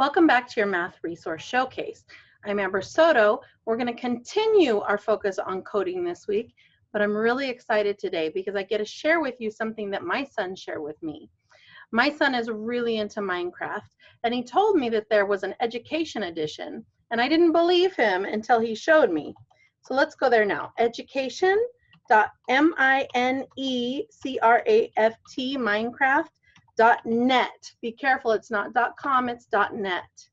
Welcome back to your Math Resource Showcase. I'm Hardy-Soto. We're going to continue our focus on coding this week, but I'm really excited today because I get to share with you something that my son shared with me. My son is really into Minecraft, and he told me that there was an education edition, and I didn't believe him until he showed me. So let's go there now. Education.minecraft, Minecraft.net. Be careful, it's not .com, it's .net.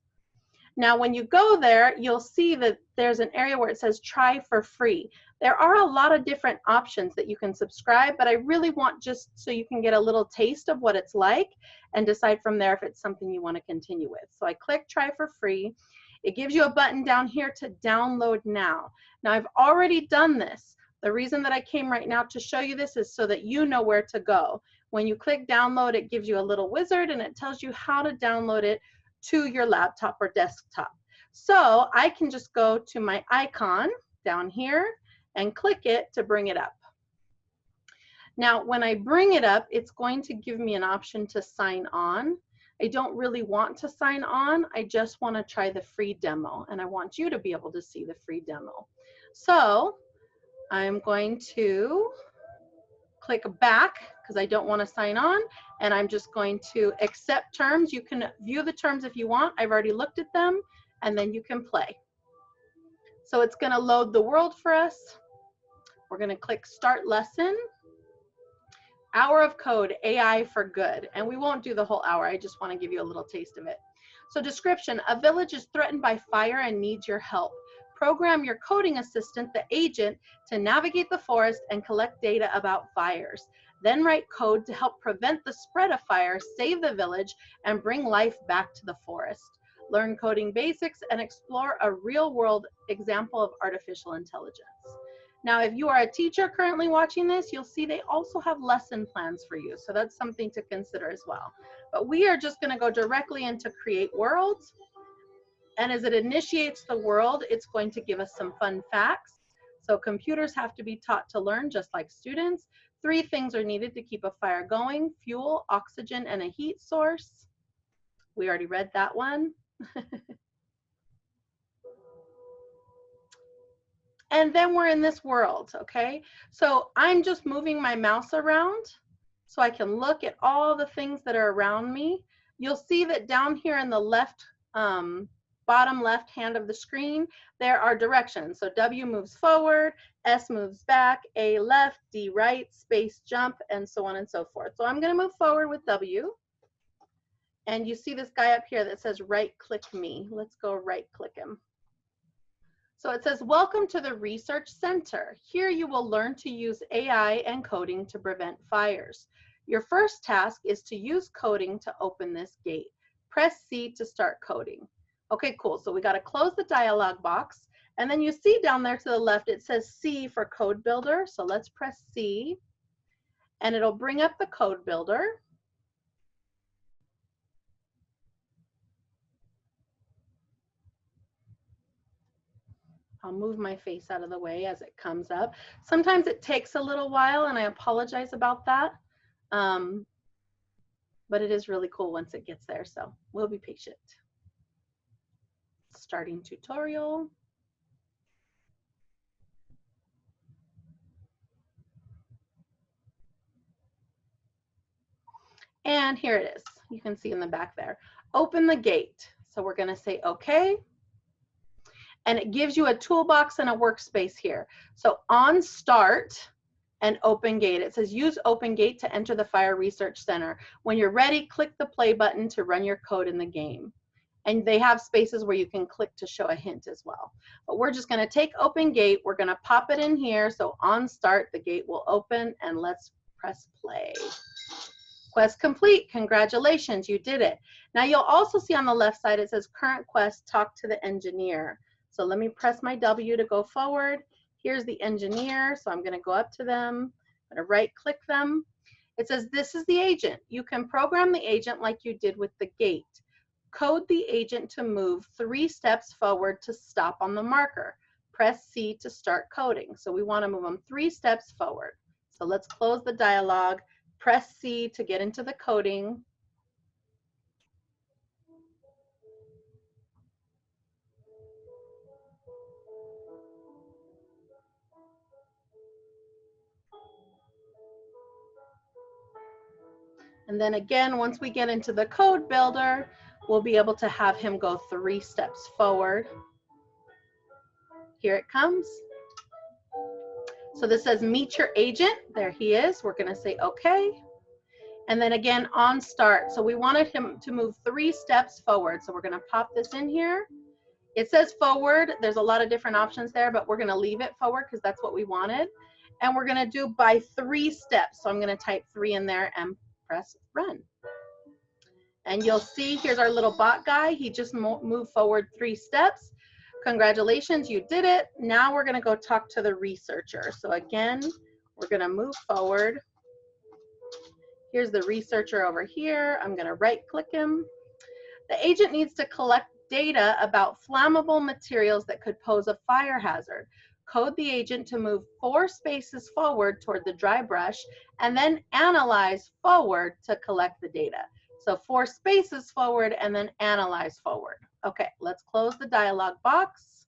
Now, when you go there, you'll see that there's an area where it says try for free. There are a lot of different options that you can subscribe, but I really want just so you can get a little taste of what it's like and decide from there if it's something you want to continue with. So I click try for free. It gives you a button down here to download now. Now, I've already done this. The reason that I came right now to show you this is so that you know where to go. When you click download, it gives you a little wizard and it tells you how to download it to your laptop or desktop. So I can just go to my icon down here and click it to bring it up. Now, when I bring it up, it's going to give me an option to sign on. I don't really want to sign on. I just want to try the free demo, and I want you to be able to see the free demo. So I'm going to click back because I don't want to sign on, and I'm just going to accept terms. You can view the terms if you want. I've already looked at them, and then you can play. So it's going to load the world for us. We're going to click Start Lesson. Hour of Code, AI for Good. And we won't do the whole hour. I just want to give you a little taste of it. So description, a village is threatened by fire and needs your help. Program your coding assistant, the agent, to navigate the forest and collect data about fires. Then write code to help prevent the spread of fire, save the village, and bring life back to the forest. Learn coding basics and explore a real-world example of artificial intelligence. Now, if you are a teacher currently watching this, you'll see they also have lesson plans for you. So that's something to consider as well. But we are just going to go directly into Create Worlds. And as it initiates the world, it's going to give us some fun facts. So computers have to be taught to learn just like students. 3 things are needed to keep a fire going: fuel, oxygen, and a heat source. We already read that one. And then we're in this world, okay? So I'm just moving my mouse around so I can look at all the things that are around me. You'll see that down here in the left, bottom left hand of the screen, there are directions. So W moves forward, S moves back, A left, D right, space jump, and so on and so forth. So I'm gonna move forward with W. And you see this guy up here that says right click me. Let's go right click him. So it says, welcome to the Research Center. Here you will learn to use AI and coding to prevent fires. Your first task is to use coding to open this gate. Press C to start coding. Okay, cool. So we got to close the dialog box. And then you see down there to the left, it says C for Code Builder. So let's press C, and it'll bring up the Code Builder. I'll move my face out of the way as it comes up. Sometimes it takes a little while, and I apologize about that. But it is really cool once it gets there, so we'll be patient. Starting tutorial. And here it is. You can see in the back there. Open the gate. So we're going to say OK. And it gives you a toolbox and a workspace here. So on start and open gate, it says use open gate to enter the Fire Research Center. When you're ready, click the play button to run your code in the game. And they have spaces where you can click to show a hint as well. But we're just going to take open gate. We're going to pop it in here. So on start, the gate will open, and let's press play. Quest complete. Congratulations, you did it. Now you'll also see on the left side, it says current quest, talk to the engineer. So let me press my W to go forward. Here's the engineer. So I'm going to go up to them. I'm going to right click them. It says this is the agent. You can program the agent like you did with the gate. Code the agent to move 3 steps forward to stop on the marker. Press C to start coding. So we want to move them 3 steps forward. So let's close the dialog. Press C to get into the coding. And then again, once we get into the code builder, we'll be able to have him go 3 steps forward. Here it comes. So this says meet your agent. There he is. We're going to say okay. And then again on start. So we wanted him to move 3 steps forward. So we're going to pop this in here. It says forward. There's a lot of different options there, but we're going to leave it forward because that's what we wanted. And we're going to do by 3 steps. So I'm going to type 3 in there and press run. And you'll see here's our little bot guy. He just moved forward 3 steps. Congratulations, you did it. Now we're going to go talk to the researcher. So again, we're going to move forward. Here's the researcher over here. I'm going to right click him. The agent needs to collect data about flammable materials that could pose a fire hazard. Code the agent to move 4 spaces forward toward the dry brush and then analyze forward to collect the data. So 4 spaces forward and then analyze forward. Okay, let's close the dialog box.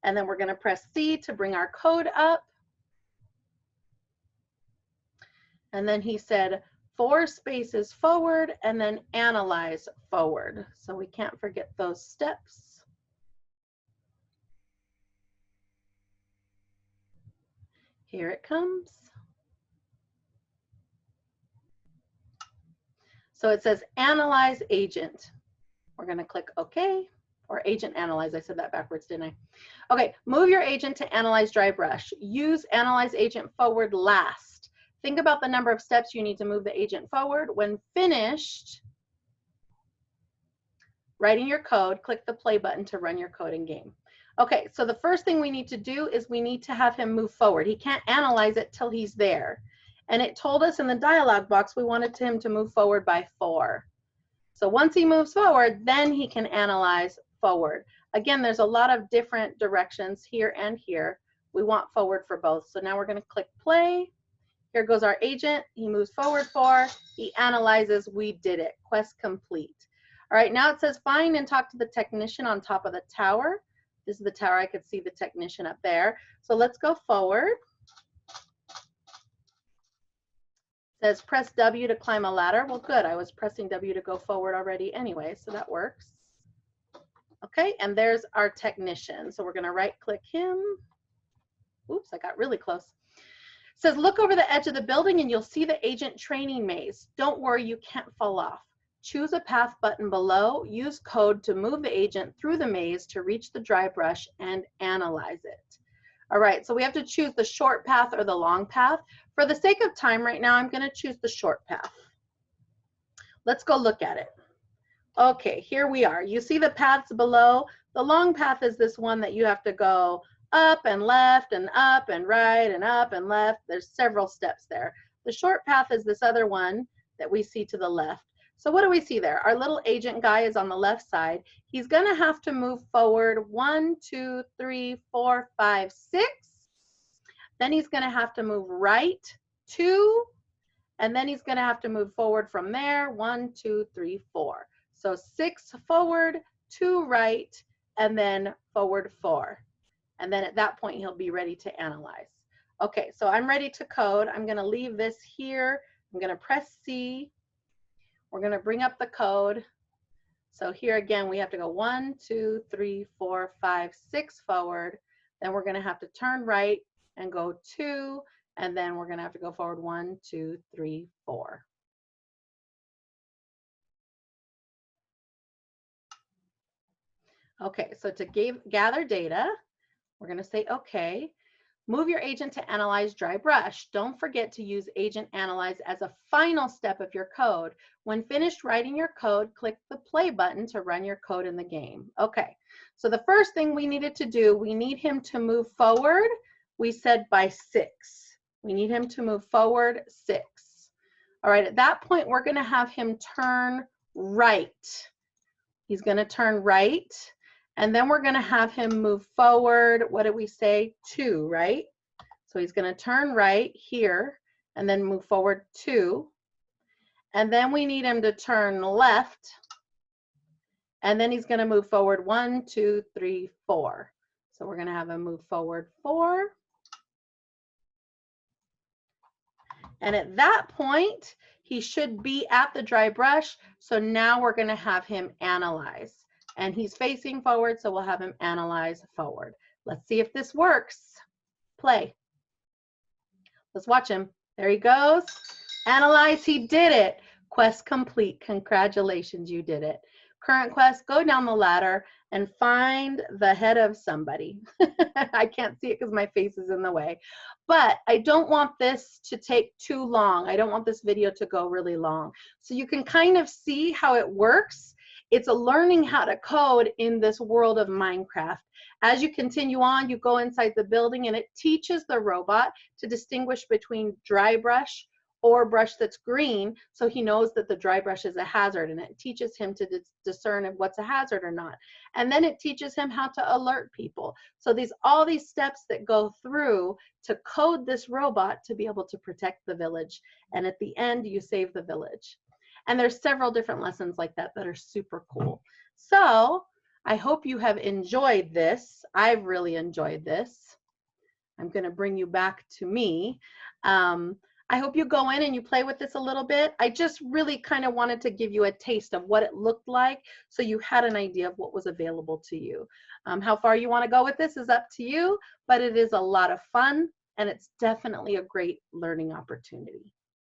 And then we're going to press C to bring our code up. And then he said 4 spaces forward and then analyze forward. So we can't forget those steps. Here it comes. So it says analyze agent. We're going to click OK, or agent analyze. I said that backwards, didn't I? Okay, move your agent to analyze dry brush. Use analyze agent forward last. Think about the number of steps you need to move the agent forward. When finished writing your code, click the play button to run your code in game. Okay, so the first thing we need to do is we need to have him move forward. He can't analyze it till he's there. And it told us in the dialog box we wanted him to move forward by 4. So once he moves forward, then he can analyze forward. Again, there's a lot of different directions here and here. We want forward for both. So now we're going to click play. Here goes our agent. He moves forward 4. He analyzes. We did it. Quest complete. All right, now it says find and talk to the technician on top of the tower. This is the tower. I could see the technician up there. So let's go forward. It says press W to climb a ladder. Well, good. I was pressing W to go forward already anyway, so that works. Okay, and there's our technician. So we're going to right click him. Oops, I got really close. It says look over the edge of the building and you'll see the agent training maze. Don't worry, you can't fall off. Choose a path button below. Use code to move the agent through the maze to reach the dry brush and analyze it. All right, so we have to choose the short path or the long path. For the sake of time right now, I'm going to choose the short path. Let's go look at it. Okay, here we are. You see the paths below? The long path is this one that you have to go up and left and up and right and up and left. There's several steps there. The short path is this other one that we see to the left. So what do we see there? Our little agent guy is on the left side. He's going to have to move forward 1, 2, 3, 4, 5, 6. Then he's going to have to move right 2. And then he's going to have to move forward from there 1, 2, 3, 4. So 6 forward, 2 right, and then forward 4. And then at that point, he'll be ready to analyze. Okay, so I'm ready to code. I'm going to leave this here. I'm going to press C. We're going to bring up the code. So here again, we have to go 1, 2, 3, 4, 5, 6 forward. Then we're going to have to turn right and go 2. And then we're going to have to go forward 1, 2, 3, 4. Okay, so to gather data, we're going to say okay. Move your agent to analyze dry brush. Don't forget to use agent analyze as a final step of your code. When finished writing your code, click the play button to run your code in the game. Okay, so the first thing we needed to do, we need him to move forward. We said by 6. We need him to move forward 6. All right, at that point, we're going to have him turn right. He's going to turn right. And then we're going to have him move forward, what did we say, 2, right? So he's going to turn right here and then move forward 2. And then we need him to turn left And then he's going to move forward 1, 2, 3, 4. So we're going to have him move forward 4. And at that point, he should be at the dry brush. So now we're going to have him analyze. And he's facing forward, so we'll have him analyze forward. Let's see if this works. Play. Let's watch him. There he goes. Analyze, he did it. Quest complete. Congratulations, you did it. Current quest, go down the ladder and find the head of somebody. I can't see it because my face is in the way. But I don't want this to take too long. I don't want this video to go really long. So you can kind of see how it works. It's a learning how to code in this world of Minecraft. As you continue on, you go inside the building and it teaches the robot to distinguish between dry brush or brush that's green, so he knows that the dry brush is a hazard, and it teaches him to discern if what's a hazard or not. And then it teaches him how to alert people. So all these steps that go through to code this robot to be able to protect the village. And at the end, you save the village. And there's several different lessons like that that are super cool. So I hope you have enjoyed this. I've really enjoyed this. I'm going to bring you back to me. I hope you go in and you play with this a little bit. I just really kind of wanted to give you a taste of what it looked like so you had an idea of what was available to you. How far you want to go with this is up to you, but it is a lot of fun and it's definitely a great learning opportunity.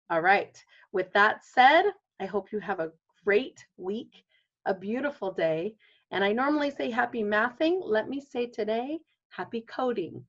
All right, with that said, I hope you have a great week, a beautiful day, and I normally say happy mathing. Let me say today, happy coding.